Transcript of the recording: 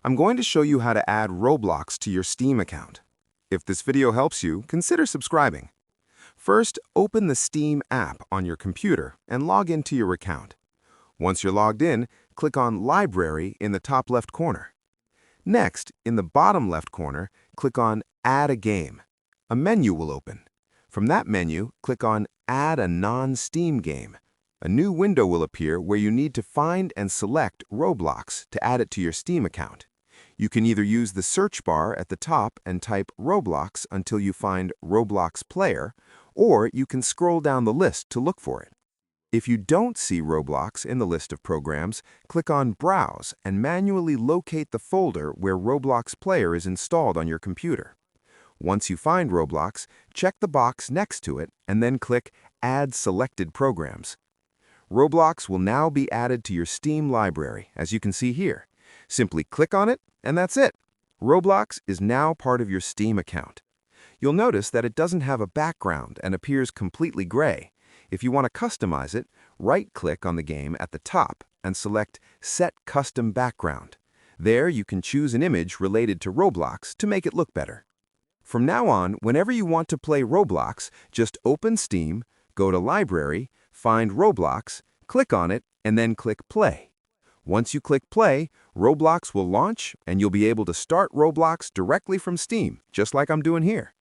I'm going to show you how to add Roblox to your Steam account. If this video helps you, consider subscribing. First, open the Steam app on your computer and log into your account. Once you're logged in, click on Library in the top left corner. Next, in the bottom left corner, click on Add a Game. A menu will open. From that menu, click on Add a non-Steam game. A new window will appear where you need to find and select Roblox to add it to your Steam account. You can either use the search bar at the top and type Roblox until you find Roblox Player, or you can scroll down the list to look for it. If you don't see Roblox in the list of programs, click on Browse and manually locate the folder where Roblox Player is installed on your computer. Once you find Roblox, check the box next to it and then click Add Selected Programs. Roblox will now be added to your Steam library, as you can see here. Simply click on it, and that's it. Roblox is now part of your Steam account. You'll notice that it doesn't have a background and appears completely gray. If you want to customize it, right-click on the game at the top and select Set Custom Background. There you can choose an image related to Roblox to make it look better. From now on, whenever you want to play Roblox, just open Steam, go to Library, find Roblox, click on it, and then click Play. Once you click Play, Roblox will launch, and you'll be able to start Roblox directly from Steam, just like I'm doing here.